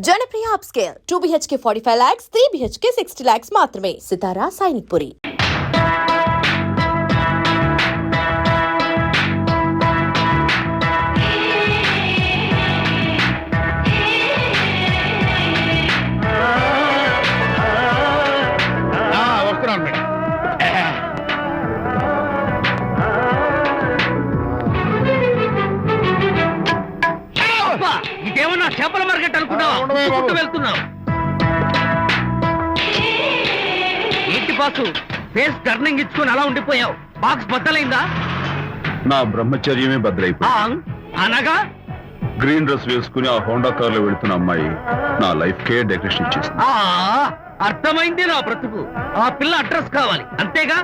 Janapriya upscale 2 BHK 45 lakhs, 3 BHK 60 lakhs మాత్రమే. సితారా సైనిక్పురి. ఇదేమన్నా చేపల మార్కెట్ అనుకున్నావు వెళ్తున్నావు ఏంటి బాసు ఫేస్ టర్నింగ్ ఇచ్చుకొని అలా ఉండిపోయావు బాక్స్ బద్దలైందా? నా బ్రహ్మచర్యమే బద్దలైపోయింది. అనగా గ్రీన్ డ్రెస్ వేసుకుని ఆ హోండా కార్ లో వెళుతున్న అమ్మాయి నా లైఫ్ కే డెకరేషన్ ఇచ్చేసింది. అర్థమైంది నా బ్రతుకు. ఆ పిల్ల అడ్రస్ కావాలి అంతేగా.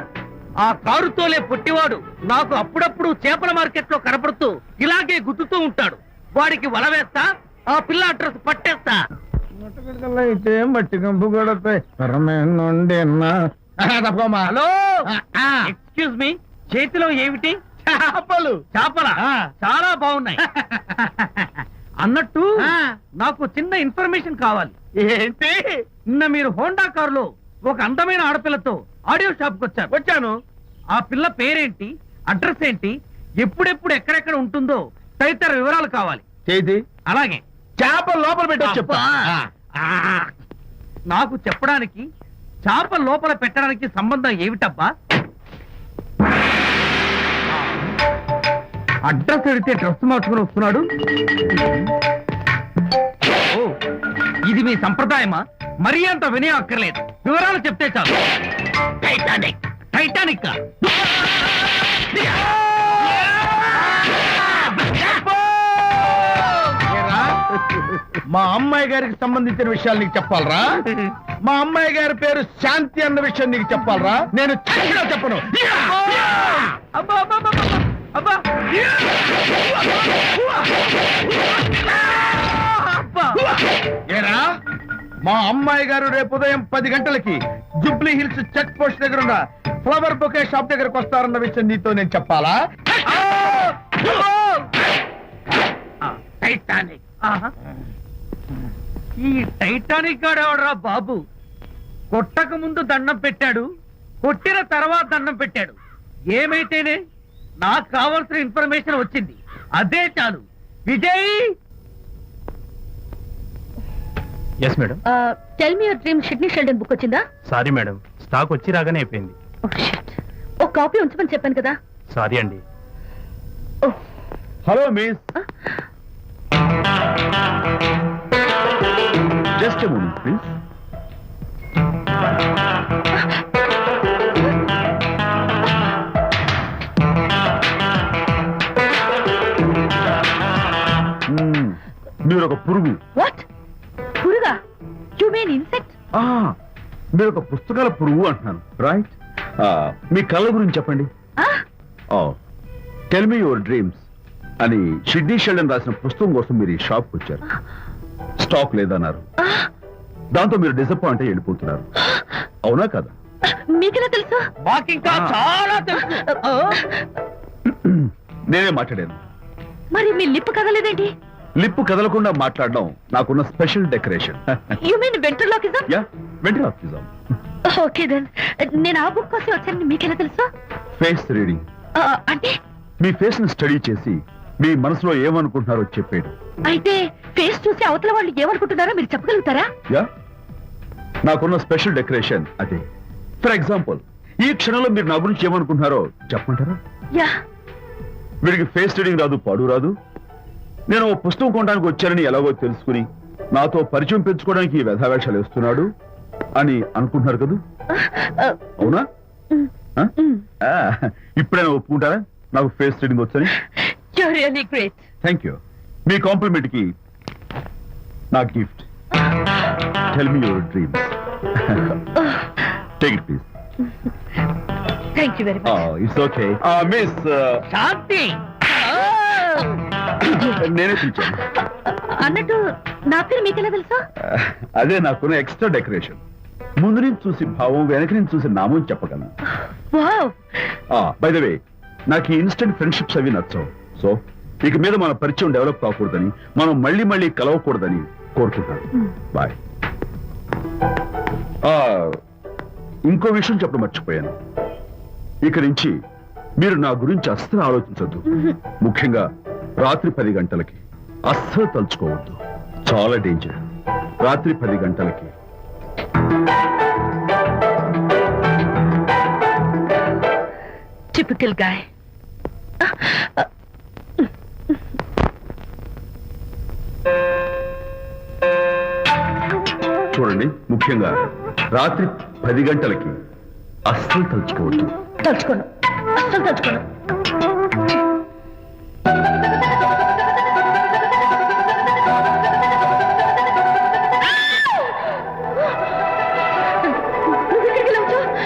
ఆ కారుతోలే పొట్టివాడు నాకు అప్పుడప్పుడు చేపల మార్కెట్ లో కనపడుతూ ఇలాగే గుద్దుతూ ఉంటాడు. వాడికి వల వేస్తా, ఆ పిల్ల అడ్రస్ పట్టేస్తా. అయితే మట్టి కంపు హలో, ఎక్స్క్యూజ్ మీ, చేతిలో ఏమిటి? చేపలు. చేపలా? చాలా బాగున్నాయి. అన్నట్టు నాకు చిన్న ఇన్ఫర్మేషన్ కావాలి. ఏంటి? నిన్న మీరు హోండా కారులో ఒక అందమైన ఆడపిల్లతో ఆడియో షాప్ కు వచ్చాను. ఆ పిల్ల పేరేంటి, అడ్రస్ ఏంటి, ఎప్పుడెప్పుడు ఎక్కడెక్కడ ఉంటుందో తదితర వివరాలు కావాలి. చేతి అలాగే. చేప లోపల పెట్టచ్చు. నాకు చెప్పడానికి చేప లోపల పెట్టడానికి సంబంధం ఏమిటబ్బా? అడ్రస్ అడిగితే డ్రెస్ మార్చుకుని వస్తున్నాడు. ఓ, ఇది మీ సంప్రదాయమా? మరీ అంత వినయం అక్కర్లేదు, వివరాలు చెప్తే చాలు. టైటానిక్. టైటానిక్ మా అమ్మాయి గారికి సంబంధించిన విషయాలు నీకు చెప్పాలరా? మా అమ్మాయి గారి పేరు శాంతి అన్న విషయం నీకు చెప్పాలరా? నేను చెప్పను. ఏరా, మా అమ్మాయి గారు రేపు ఉదయం 10 గంటలకి జూబ్లీ హిల్స్ చెక్ పోస్ట్ దగ్గర ఉన్న ఫ్లవర్ బొకే షాప్ దగ్గరకు వస్తారన్న విషయం నీతో నేను చెప్పాలా? టైటానిక్. ఈ టైటానిక్ గాడెవడరా బాబు? కొట్టక ముందు దండం పెట్టాడు, కొట్టిన తర్వాత దండం పెట్టాడు. ఏమైతేనే నాకు కావాల్సిన ఇన్ఫర్మేషన్ వచ్చింది, అదే చాలు. Vijay. Yes madam. Tell me your dream Sidney Sheldon book వచ్చిందా? సారీ మేడం, స్టాక్ వచ్చి రాగానే అయిపోయింది. ఒక కాపీ ఉంచమని చెప్పాను కదా. సారీ అండి. Hello miss. Just a moment please. మీరు ఒక పురుగు. వాట్? పురుగా? You mean insect? మీరు ఒక పుస్తకాల పురుగు అంటున్నాను, రైట్? మీ కళ్ళ గురించి చెప్పండి. టెల్ మీ యువర్ డ్రీమ్స్ అని సిడ్నీ షెల్డన్ రాసిన పుస్తకం కోసం మీరు ఈ షాప్కి వచ్చారు. స్టాక్ లేదన్నారు, దాంతో మీరు డిసప్పాయింట్ అయ్యి వెళ్ళిపోతున్నారు. అవునా కదా? మీకెలా తెలుసు? మాకింకా చాలా తెలుసు. నేనే మాట్లాడాను. మరి మీ లిప్ కదలేదేంటి? లిప్పు కదలకుండా మాట్లాడడం నాకున్న special decoration. You mean ventriloquism? Yeah, ventriloquism. Okay then. నేను ఆ బుక్ కోసం వచ్చానని మీకెలా తెలుసు? ఫేస్ రీడింగ్ అంటే మీ ఫేస్ ని స్టడీ చేసి మీ మనసులో ఏమనుకుంటున్నారో చెప్పేడు. అయితే ఫేస్ చూసి అవతల వాళ్ళు ఏమనుకుంటున్నారో మీరు చెప్పగలుగుతారా? యా, నాకున్న స్పెషల్ డెకరేషన్ అదే. ఫర్ ఎగ్జాంపుల్, ఈ క్షణంలో మీరు నా గురించి ఏమనుకుంటున్నారో చెప్పమంటారా? యా. వీడికి ఫేస్ రీడింగ్ రాదు, పాడు రాదు. నేను ఓ పుస్తకం కొనడానికి వచ్చానని ఎలాగో తెలుసుకుని నాతో పరిచయం పెంచుకోవడానికి ఈ వ్యధావేషాలు వేస్తున్నాడు అని అనుకుంటున్నారు కదా? అవునా? ఇప్పుడైనా ఒప్పుకుంటారా నాకు ఫేస్ రీడింగ్ వచ్చని? You're really great. Thank you. మీ కాంప్లిమెంట్ కి నా gift. Tell me your dreams. Take it please. Thank you very much. It's okay. Miss Shanti. నేనే పిలిచాను. అన్నట్టు నా పేరు మీకెలా తెలుసా? అదే నాకున్న ఎక్స్ట్రా డెకరేషన్. ముందు నుంచి చూసి భావం, వెనక నుంచి చూసి నామం చెప్పగలను. వావ్. బై ద వే, నాకు ఈ ఇన్స్టెంట్ ఫ్రెండ్షిప్స్ అవి నచ్చవు. సో ఇక మీద మన పరిచయం డెవలప్ కాకూడదని, మనం మళ్ళీ మళ్ళీ కలవకూడదని కోరుకుంటాను. బాయ్. ఇంకో విషయం చెప్పడం మర్చిపోయాను. ఇక నుంచి మీరు నా గురించి అస్సలు ఆలోచించొద్దు. ముఖ్యంగా రాత్రి 10 గంటలకి అస్సలు తలుచుకోవద్దు. చాలా డేంజర్. రాత్రి 10 గంటలకి టిపికల్ గాయ్. చూడండి, ముఖ్యంగా రాత్రి 10 గంటలకి అస్సలు తలుచుకోవద్దు. తలుచుకోను, అస్సలు తలుచుకోను.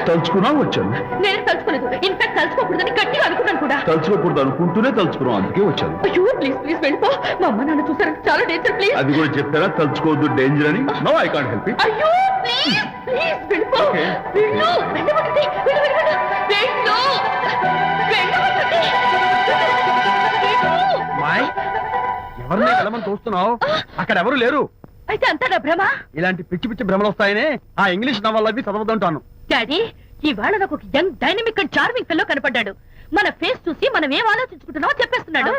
తలుచుకున్నా వచ్చాను. నేను తలుచుకోలేదు. ఇన్ఫాక్ట్ తలుచుకోకూడదని గట్టిగా అనుకున్నాను కూడా. తలుచుకోకూడదు అనుకుంటూనే తలుచుకున్నాం, అందుకే వచ్చాను. అయ్యో ప్లీజ్ ప్లీజ్ వెళ్ళిపో. మా అమ్మ నాన్న చూసారంటే చాలా డేంజర్. ప్లీజ్. అది కూడా చెప్తారా తలుచుకోవద్దు డేంజర్ అని? No, I can't help it. అయ్యో ప్లీజ్ ప్లీజ్ వెళ్ళిపో. Okay. వెళ్ళు, వెళ్ళమంటుంది. వెళ్ళు, వెళ్ళు, వెళ్ళు. వెళ్ళు. వెళ్ళమంటుంది. వెళ్ళు. మాయ్, ఎవరిని వెళ్ళమని చూస్తున్నావు? అక్కడ ఎవరు లేరు. అయితే అంతా నా భ్రమ. ఇలాంటి పిచ్చి పిచ్చి భ్రమలు వస్తాయనే ఆ ఇంగ్లీష్ నవల్ అవి చదవదంటాను. డాడీ, ఇవాళ నాకు ఒక young dynamic and charming pillow కనపడ్డాడు. మన ఫేస్ చూసి మనం ఏం ఆలోచించుకుంటున్నామో చెప్పేస్తున్నాడు.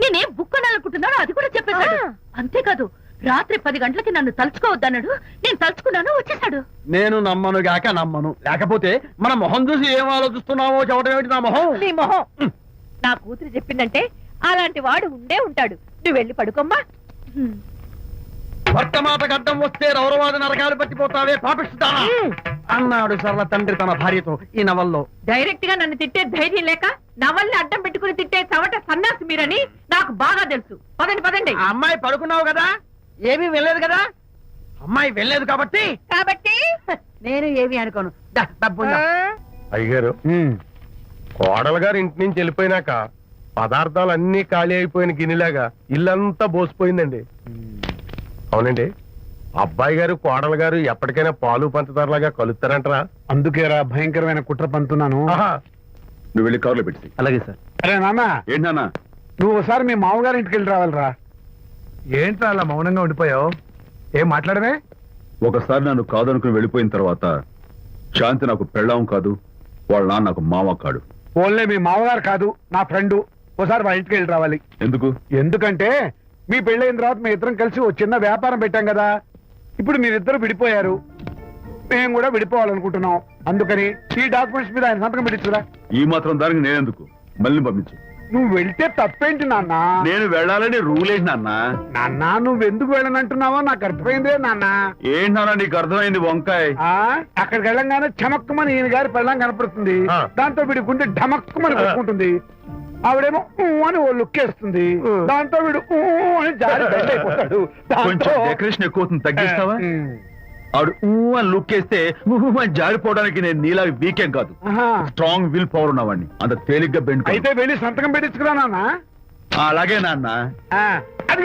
నేనేం బుక్ అనాలనుకుంటున్నానో అది కూడా చెప్పేశాడు. అంతేకాదు, రాత్రి 10 గంటలకి నన్ను తలుచుకోవద్దన్నాడు. నేను తలుచుకున్నాను, వచ్చేసాడు. నేను నమ్మను గాక నమ్మను. లేకపోతే మన మొహం చూసి ఏం ఆలోచిస్తున్నావో చెప్పడం ఏమిటి నా మొహం? నీ మొహం. నా కూతురు చెప్పిందంటే అలాంటి వాడు ఉండే ఉంటాడు. నువ్వు వెళ్ళి పడుకోమ్మా. భర్త మాట గడ్డం వస్తే రౌరవాద నరకాలు పట్టిపోతావే పాపిస్తానా అన్నాడు సరళ తండ్రి తన భార్యతో ఈ నవల్లో. డైరెక్ట్ గా నన్ను తిట్టే ధైర్యం లేక నవల్ని అడ్డం పెట్టుకుని తిట్టే చవట సన్నాసి మీరని నాకు బాగా తెలుసు. పదండి పదండి. ఆ అమ్మాయి పడుకున్నావు కదా, ఏమీ వెళ్ళలేదు కదా. అమ్మాయి వెళ్ళలేదు కాబట్టి నేను ఏమీ అనుకోను. డబ్బు అయ్యగారు, కోడలు గారు ఇంటి నుంచి వెళ్ళిపోయినాక పదార్థాలు అన్ని ఖాళీ అయిపోయిన గిన్నెలాగా ఇల్లంతా బోసిపోయిందండి. అవునండి, అబ్బాయి గారు కోడలు గారు ఎప్పటికైనా పాలు పంచదారలాగా కలుస్తారంటరా? అందుకేరా భయంకరమైన కుట్ర పంతున్నాను. నువ్వు వెళ్ళి కారులో పెట్టి. అలాగే సార్. అరే నాన్న, ఏంటన్నా? నువ్వు ఒకసారి మీ మామగారి ఇంటికి వెళ్ళి రావాలిరా. ఏంట్రా అలా మౌనంగా ఉండిపోయావు? ఏం మాట్లాడమే? ఒకసారి నన్ను కాదనుకుని వెళ్ళిపోయిన తర్వాత శాంతి నాకు పెళ్ళాం కాదు, వాళ్ళ నాన్న నాకు మామ కాడు. ఓన్లీ మీ మామగారు కాదు, నా ఫ్రెండ్. ఒకసారి వాళ్ళ ఇంటికి వెళ్ళి రావాలి. ఎందుకు? ఎందుకంటే మీ పెళ్ళైన తర్వాత మీ ఇద్దరం కలిసి ఓ చిన్న వ్యాపారం పెట్టాం కదా. ఇప్పుడు మీరిద్దరు విడిపోయారు, మేము కూడా విడిపోవాలనుకుంటున్నాం. అందుకని ఈ డాక్యుమెంట్స్ మీద ఆయన సంతకం పెట్టించురా. ఈ మాత్రం దానికి నేనెందుకు? మళ్ళీ పంపించు. నువ్వు వెళ్తే తప్పేంటి నాన్న? నేను వెళ్ళాలని రూల్ ఏంటి నాన్న? నాన్న, నువ్వు ఎందుకు వెళ్ళనంటున్నావో నాకు అర్థమైందే నాన్న. ఏంటి నాన్న నీకు అర్థమైంది వంకాయ? అక్కడికి వెళ్ళంగానే చమక్కుమని ఈయన గారి పెళ్ళం కనపడుతుంది. దాంతో వీడి గుండె ఢమక్కుమని కొట్టుకుంటుంది. ఆవిడేమో అని ఓ లుక్ వేస్తుంది. దాంతో వీడు అని జారి బెడ్ అయిపోతాడు. కొంచెం డెకరేషన్ ఎక్కువ అవుతుంది, తగ్గిస్తావా? ఆవిడ అని లుక్ వేస్తే అని జారిపోవడానికి నేను నీలా వీకెం కాదు, స్ట్రాంగ్ విల్ పవర్ ఉన్నవాడిని. అంత తేలిగ్గా బెండ్. అయితే వెళ్ళి సంతకం పెట్టించుకురా నాన్న. అలాగే నాన్న. అది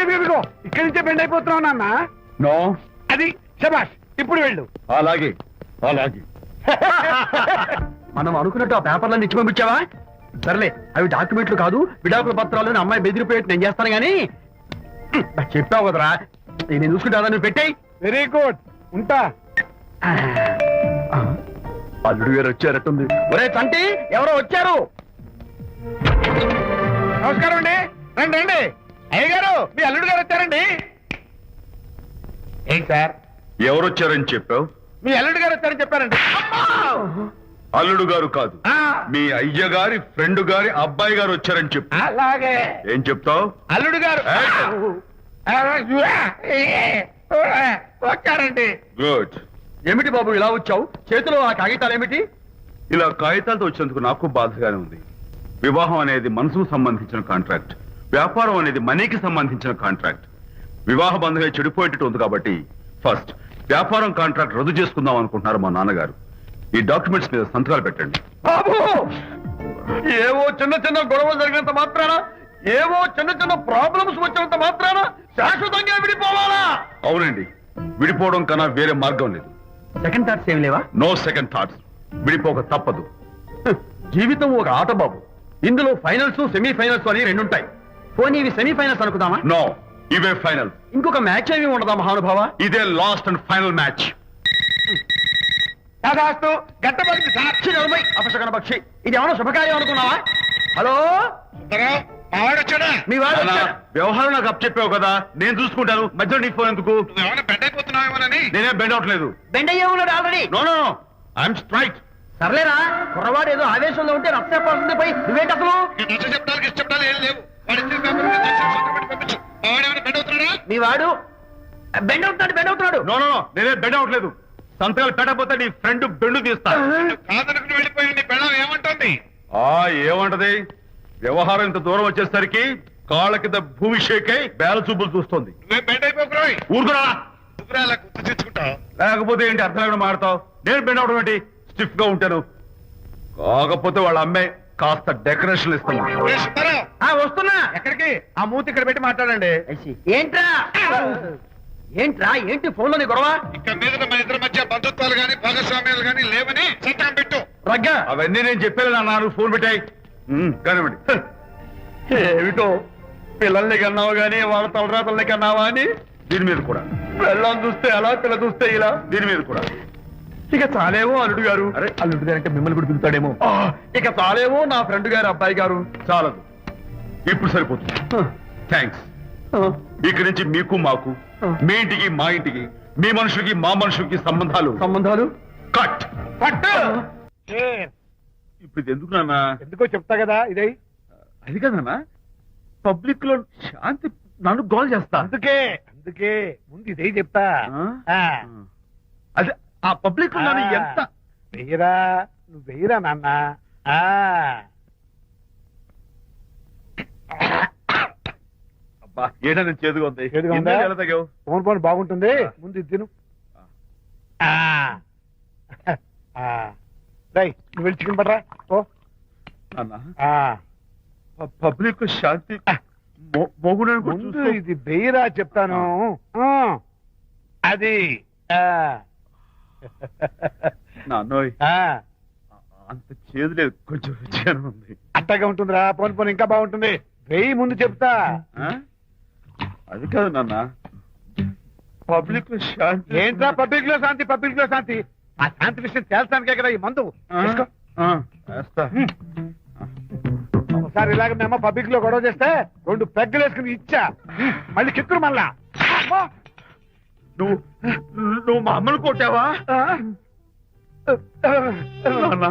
ఇక్కడి నుంచే బెండ్ అయిపోతున్నావు నాన్న. నో, అది శబాష్. ఇప్పుడు వెళ్ళు. అలాగే అలాగే. మనం అనుకున్నట్టు ఆ పేపర్లను ఇచ్చి పంపించావా? సర్లే, అవి డాక్యుమెంట్లు కాదు, విడాకుల పత్రాలు. అమ్మాయి బెదిరిపోయేట్టు నేను చేస్తాను గానీ చెప్పావు కదరా, నేను చూసుకుంటా. నువ్వు పెట్టాయి. వెరీ గుడ్, ఉంటా. అల్లుడు గారు వచ్చారట్టుంది. ఒరే తంటి, ఎవరో వచ్చారు. నమస్కారం అండి. రండి రండి. అయ్య గారు, మీ అల్లుడు గారు వచ్చారండి. ఏంటి సార్? ఎవరు వచ్చారని చెప్పావు? మీ అల్లుడు గారు వచ్చారని చెప్పారండి. అల్లుడు గారు కాదు, మీ అయ్య గారి ఫ్రెండ్ గారి అబ్బాయి గారు వచ్చారని చెప్పు. అలాగే. ఏం చెప్తావు? అల్లుడు గారు వచ్చారండి. గుడ్. ఏమిటి బాబు ఇలా వచ్చావు? చేతిలో ఆ కాగితాలు ఏమిటి? ఇలా కాగితాలతో వచ్చినందుకు నాకు బాధగానే ఉంది. వివాహం అనేది మనసుకు సంబంధించిన కాంట్రాక్ట్, వ్యాపారం అనేది మనీకి సంబంధించిన కాంట్రాక్ట్. వివాహ బంధంగా చెడిపోయేటట్టు ఉంది కాబట్టి ఫస్ట్ వ్యాపారం కాంట్రాక్ట్ రద్దు చేసుకుందాం అనుకుంటున్నారు మా నాన్నగారు. ఈ డాక్యుమెంట్స్ మీద సంతకాలు పెట్టండి. బాబు, ఏవో చిన్న చిన్న గొడవలు జరిగినంత మాత్రాన, ఏవో చిన్న చిన్న ప్రాబ్లమ్స్ వచ్చినంత మాత్రాన శాశ్వతంగా విడిపోవాలా? అవునండి, విడిపోవడం కన్నా వేరే మార్గం లేదు. సెకండ్ థాట్స్ ఏమి లేవా? No second thoughts. విడిపోక తప్పదు. జీవితం ఒక ఆట బాబు. ఇందులో ఫైనల్స్ సెమీఫైనల్స్ అని రెండుంటాయి. పోనీ ఇవి సెమీఫైనల్స్ అనుకుందామా? నో, ఇవే ఫైనల్. ఇంకొక మ్యాచ్ ఏమి ఉండదా మహానుభావ? ఇదే లాస్ట్ అండ్ ఫైనల్ మ్యాచ్. దాదాస్తు గట్టబడింది సాక్షి నలభై అపశకన పక్షి, ఇది ఏమైనా శుభకార్యం అనుకున్నావా? హలో, మావాడు వచ్చాడా? మీ వాడు నాన్న, వచ్చాడా? వ్యవహారం నాకు అప్ చెప్పావు కదా, నేను చూసుకుంటాను. మధ్యలో నీ ఫోన్ ఎందుకు? నువ్వేమైనా బెడ్ అయిపోతున్నావేమోనని. నేనే బెండ్ అవట్లేదు. బెండ్ అయ్యే ఉన్నాడు already. No no no, I'm straight. సర్లేరా, కుర్రవాడు ఏదో ఆవేశంలో ఉంటే రక్త చెప్పాల్సింది పోయి నువ్వేంటి అసలు? నచ్చ చెప్పడానికి ఇష్టపడాలి ఏం లేవు. వాడి ఇచ్చిన పేపర్ మీద సంతకం పెట్టి పంపించు. మావాడేమైనా బెడ్ అవుతున్నాడా? మీ వాడు బెండ్ అవుతున్నాడు. నో నో నో, నేనే బెండ్ అవట్లేదు. సంతకాలు పెట్టకపోతే నీ ఫ్రెండ్ బెండు తీస్తా. కాదనుకుని వెళ్ళిపోయి నీ పెళ్ళం ఏమంటోంది? ఏమంటది? వ్యవహారం ఇంత దూరం వచ్చేసరికి కాళ్ళ కింద భూమి షేకై బేల చూపులు చూస్తుంది. నువ్వే బెడ్ అయిపోకురాయి. ఊరుకురా. నువ్వురా అలా గుర్తు తెచ్చుకుంటావు. లేకపోతే ఏంటి అర్థం లేకుండా మాడతావు? నేను బెండ్ అవడం ఏంటి? స్టిఫ్ గా ఉంటాను. కాకపోతే వాళ్ళ అమ్మాయి కాస్త డెకరేషన్ ఇస్తాను. ఏ సుబ్బారావు, వస్తున్నా. ఎక్కడికి? ఆ మూతి ఇక్కడ పెట్టి మాట్లాడండి. ఏంట్రా ఏంటి ఫోన్ లోని గొడవ? ఇక మీద మన ఇద్దరి మధ్య బంధుత్వాలు గాని భాగస్వామ్యాలు గాని లేవని సంతకం పెట్టు. రగ్గా అవన్నీ నేను చెప్పాను అన్నారు. ఫోన్ పెట్టాయి కానివ్వండి. ఏమిటో పిల్లల్ని కన్నావు గానీ వాళ్ళ తలరాతల్ని కన్నావా అని దీని మీద కూడా. పిల్లల్ని చూస్తే అలా, పిల్ల చూస్తే ఇలా. దీని మీద కూడా ఇక చాలేమో అల్లుడు గారు. అరే అల్లుడు గారు అంటే మిమ్మల్ని కూడా పిలుతాడేమో. ఇక చాలేమో నా ఫ్రెండ్ గారు అబ్బాయి గారు. చాలదు, ఇప్పుడు సరిపోతుంది. థ్యాంక్స్. ఇక్కడి నుంచి మీకు మాకు, మీ ఇంటికి మా ఇంటికి, మీ మనుషులకి మా మనుషులకి సంబంధాలు కట్. ఇప్పుడు ఇది ఎందుకు నాన్న? ఎందుకో చెప్తా కదా ఇదే. అది కదన్నా, పబ్లిక్ లో శాంతి నన్ను గోల్ చేస్తా. అందుకే ముందు ఇదే చెప్తా. అదే ఆ పబ్లిక్ లో నన్ను ఎంత వెయ్యరా, నువ్వు వెయ్యరా నాన్న. అబ్బా ఏడా నేను చేదుగా ఉంది. చేదుగా ఉందా? ఇందాక ఎలా తగ్గావు? ఫోన్ ఫోన్ బాగుంటుంది, ముందు ఇది తిను. నువ్వు వెళ్ళి చికెన్ పడరా. ఓ నాన్న, పబ్లిక్ లో శాంతి మోగునని కూడా ముందు చూస్తూ- ఇది వెయ్యరా చెప్తాను. అది నాన్నోయ్ అంత చేదు లేదు, కొంచెం రుచిగానే ఉంది. అట్టగా ఉంటుందిరా. పోను పోను ఇంకా బాగుంటుంది. వెయ్యి ముందు చెప్తా. ఆ? అది కాదు నాన్న, పబ్లిక్ లో శాంతి. ఏంట్రా పబ్లిక్ లో శాంతి? పబ్లిక్ లో శాంతి ఆ శాంతి విషయం తేల్చడానికే కదా ఈ మందు. వేసుకో. వేస్తా. ఒకసారి ఇలాగ మేము పబ్లిక్ లో గొడవ చేస్తే 2 పెగ్గలు వేసుకుని ఇచ్చా. మళ్ళీ చిక్కురు మళ్ళా. నువ్వు మా అమ్మను కొట్టావా? నాన్న,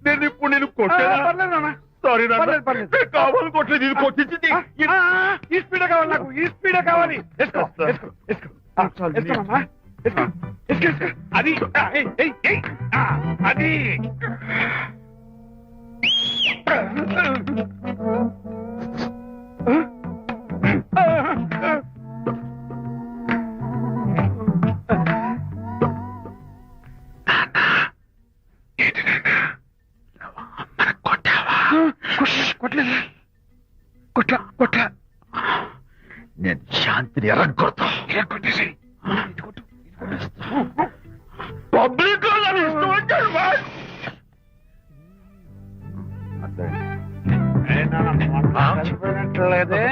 నేను ఇప్పుడు నేను కొట్టానా? పర్లేదు నాన్న. సారీ నాన్న, పర్లేదు, పర్లేదు. నేను కావాలి కొట్టలేదు. ఇది కొట్టించింది. ఈ స్పీడే కావాలి నాకు, ఈ స్పీడే కావాలి. వేసుకో, వేసుకో, వేసుకో. వేసుకోమమ్మా. వేసుకో, వేసుకో, వేసుకో. అది ఏయ్, ఏయ్, ఏయ్. అది కొట్టలేదు. కొట్ల నేను శాంతిని ఎరగొడతా. కొట్టేసి పబ్లిక్ లో నన్ను ఇష్టం వచ్చాడు కలిపోయినట్లేదే.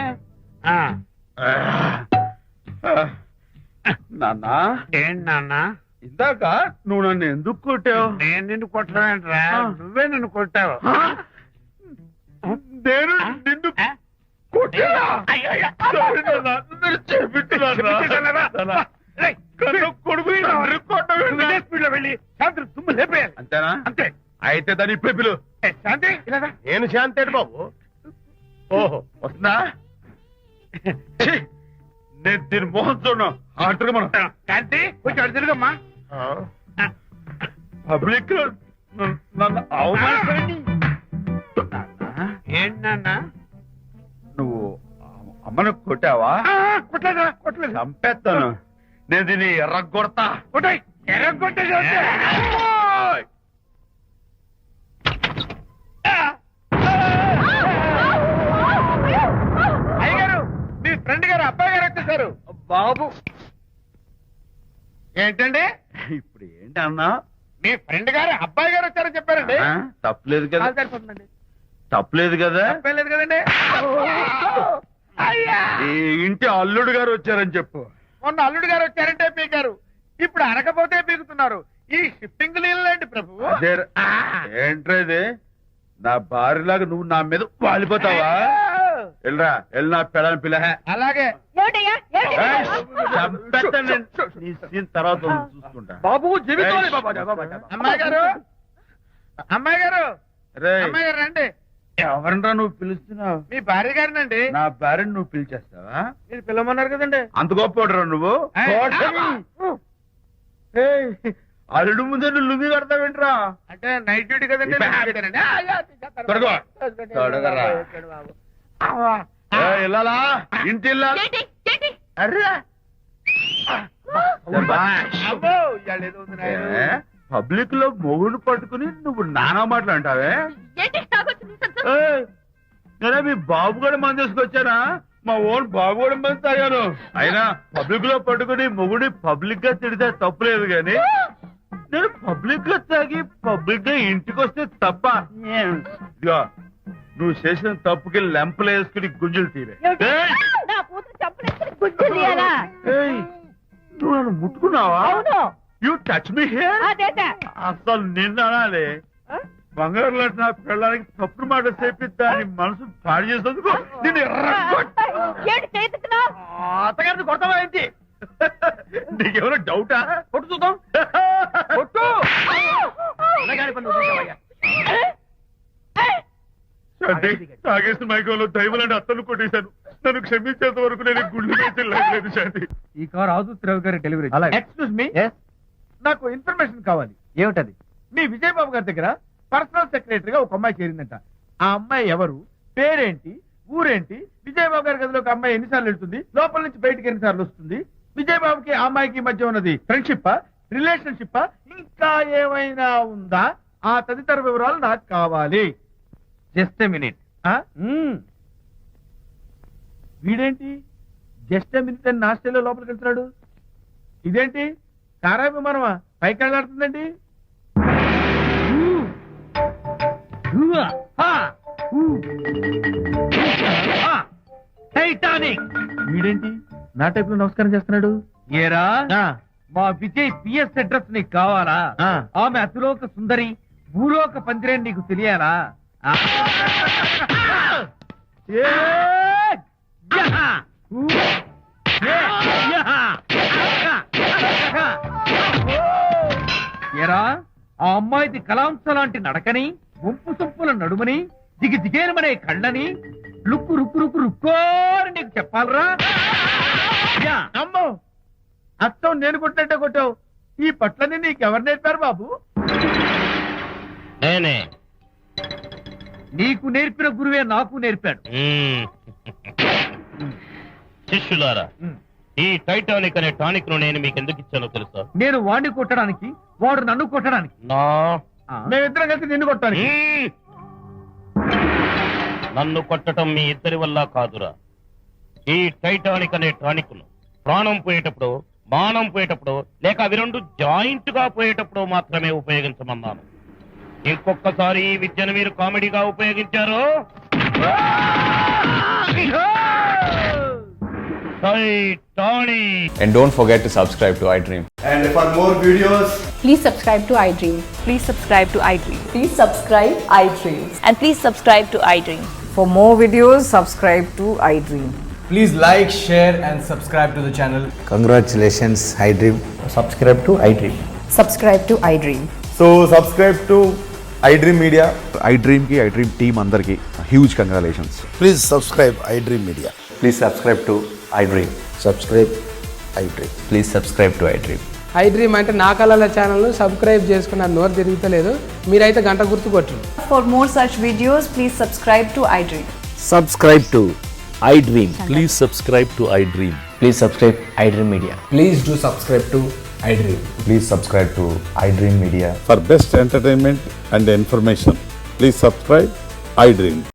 నాన్న, ఏంటి నాన్న? ఇందాక నువ్వు నన్ను ఎందుకు కొట్టావు? నేను నిన్ను కొట్టలేంట్రా, నువ్వే నన్ను కొట్టావు. నేను నిన్ను కొట్టానా? Sorry నాన్న, నేను చేపించున్నాను. కొడుకు స్పీడ్ లో వెళ్ళి శాంతి తుమ్ము లేపేయాలి. అంతేనా? అంతే. అయితే దాని ఇప్పుడే పిలు. శాంతి ఇలా రా. నేను శాంతేడు బాబు. ఓహో వస్తుందా? ఛీ, నేను దీని మోహన్ చూడను. ఆర్డర్ మనం శాంతి కొంచెం అటు తిరుగమ్మా. పబ్లిక్ లో నన్ను అవమానించండి. ఏంటి నాన్న? నువ్వు అమ్మను కొట్టావా? కొట్టలేదా? కొట్టలేదు. చంపేస్తాను. నేను దీన్ని ఎర్రగొడతా. కొట్టాయి ఎర్రగొట్టే అయ్యగారు, మీ ఫ్రెండ్ గారు అబ్బాయి గారు వచ్చేసారు. బాబు ఏంటండి? ఇప్పుడు ఏంటన్నా? మీ ఫ్రెండ్ గారు అబ్బాయి గారు వచ్చారని చెప్పారండి. తప్పలేదు కదా? సరిపోతుందండి. తప్పలేదు కదా? తప్పలేదు కదండి. ఈ ఇంటి అల్లుడు గారు వచ్చారని చెప్పు. మొన్న అల్లుడు గారు వచ్చారంటే పీకారు, ఇప్పుడు అనకపోతే పీకుతున్నారు. ఈ షిఫ్టింగ్ నీళ్ళండి ప్రభు. అదేరా. ఏంట్రేది? నా భార్యలాగా నువ్వు నా మీద వాలిపోతావా? వెళ్ళరా, వెళ్ళి నా పెళ్ళని పిల్ల. అలాగే తర్వాత చూసుకుంటా. బాబు జీవితం. అమ్మాయి గారు, అమ్మాయి గారు, రేయ్, అమ్మాయి గారు రండి. ఎవరినరా నువ్వు పిలుస్తున్నావు? మీ భార్య గారినండి. నా భార్యను నువ్వు పిలిచేస్తావా? మీరు పిల్లమన్నారు కదండి. అంత గొప్ప నువ్వు? ఏయ్, అల్లుడు ముందే నువ్వు లుంగి కడతావేంట్రా? అంటే నైట్ డ్యూటీ కదండి. త్వరగా. త్వరగా. ఇల్లాలా, ఇంటి ఇల్లాలా? అర్రే, అబ్బో, ఇవాళ ఏదో ఉంది నాయనా. పబ్లిక్ లో మొగుడు పట్టుకుని నువ్వు నానా మాటలు అంటావే? నేనే మీ బాబు కూడా మంది తీసుకొచ్చానా? మా ఓన్ బాబు కూడా మంది తాగాను. అయినా పబ్లిక్ లో పట్టుకుని మొగుడి పబ్లిక్ గా తిడితే తప్పులేదు గాని నేను పబ్లిక్ గా తాగి పబ్లిక్ గా ఇంటికి వస్తే తప్ప. ఇదిగో, నువ్వు చేసిన తప్పుకి లెంపలు వేసుకుని గుంజులు తీరే. ఏయ్, నువ్వు నన్ను ముట్టుకున్నావా? You touch me here. అసలు నిన్న అనాలి. బంగారు లాంటి నా పిల్లలకి తప్పుడు మాట చెప్పి దాని మనసు పాడు చేసేందుకు నేను అత్తగారిని కొడతావా ఏంటి? నీకేమైనా డౌటా? కొట్టు చూద్దాం. కొట్టు. తాగేసిన మైకంలో దైవలాంటి అత్తలు కొట్టేశాను. నన్ను క్షమించేంత వరకు నేను గుండె వేసి లేదు శాంతి. ఈ కార్ ఆదుత్రావు గారి డెలివరీ. ఎక్స్క్యూజ్ మీ, నాకు ఇన్ఫర్మేషన్ కావాలి. ఏమిటది? మీ విజయబాబు గారి దగ్గర పర్సనల్ సెక్రటరీగా ఒక అమ్మాయి చేరిందంట. ఆ అమ్మాయి ఎవరు, పేరేంటి, ఊరేంటి, విజయబాబు గారి గదిలోకి అమ్మాయి ఎన్నిసార్లు వెళ్తుంది, లోపల నుంచి బయటికి ఎన్నిసార్లు వస్తుంది, విజయబాబుకి ఆ అమ్మాయికి మధ్య ఉన్నది ఫ్రెండ్షిప్, రిలేషన్షిప్, ఇంకా ఏమైనా ఉందా? ఆ తదితర వివరాలు నాకు కావాలి. Just minute. వీడేంటి జస్ట్ మినిట్ అని నాస్టేలో లోపలికి వెళ్తున్నాడు? ఇదేంటి కారా విమానమా పైకి వెళ్ళాడుతుందండి? టైటానిక్. వీడేంటి నా టైప్ లో నమస్కారం చేస్తున్నాడు? ఏరా, మా విజయ్ పిఎస్ అడ్రస్ నీకు కావాలా? ఆమె అతిలోక సుందరి, భూలోక పందిరేని నీకు తెలియాలా? ఏరా, ఆ అమ్మాయిది కలాంస లాంటి నడకని, వంపు సొంపుల నడుమని, దిగి దిగేనమనే కళ్ళని, లుక్కు రుక్కు రుక్కు రుక్కోని నీకు చెప్పాలరా? అమ్మో, అత్తం నేను కొట్టినట్టే కొట్టావు. ఈ పట్లని నీకెవరు నేర్పారు బాబు? నేనే. నీకు నేర్పిన గురువే నాకు నేర్పాడు. శిష్యులారా, ఈ టైటానిక్ అనే టానిక్ ను నేను మీకు ఎందుకు ఇచ్చానో తెలుసా? నేను వాడిని కొట్టడానికి, వాడు నన్ను కొట్టడానికి. నా మేమిద్దరం కలిసి నిన్ను కొట్టాలి. నన్ను కొట్టడం మీ ఇద్దరి వల్ల కాదురా. ఈ టైటానిక్ అనే టానిక్ ను ప్రాణం పోయేటప్పుడు, మానం పోయేటప్పుడు, లేక అవి రెండు జాయింట్ గా పోయేటప్పుడు మాత్రమే ఉపయోగించమన్నాను. ఇంకొకసారి ఈ విద్యను మీరు కామెడీగా ఉపయోగించారు, Titanic. And don't forget to subscribe to iDream. And for more videos, Please subscribe to iDream. Please subscribe to iDream. Please subscribe iDream. And please subscribe to iDream. For more videos, subscribe to iDream. please like, share and subscribe to the channel. Congratulations, iDream. Subscribe to iDream. Subscribe to iDream. So subscribe to iDream Media. iDream కి iDream team అందరికి huge congratulations. Please subscribe iDream Media. Please subscribe to iDream. Subscribe iDream. Please subscribe to iDream. iDream అంటే నా కళల channel subscribe చేసుకున్న నోరు తిరుగుతలేదు. మీరైతే గంట గుర్తు కొట్టండి. For more such videos, please subscribe to iDream. Subscribe to iDream. Please subscribe to iDream. Please subscribe iDream Media. Please do subscribe to iDream. Please subscribe to iDream Media. For best entertainment and information, please subscribe iDream.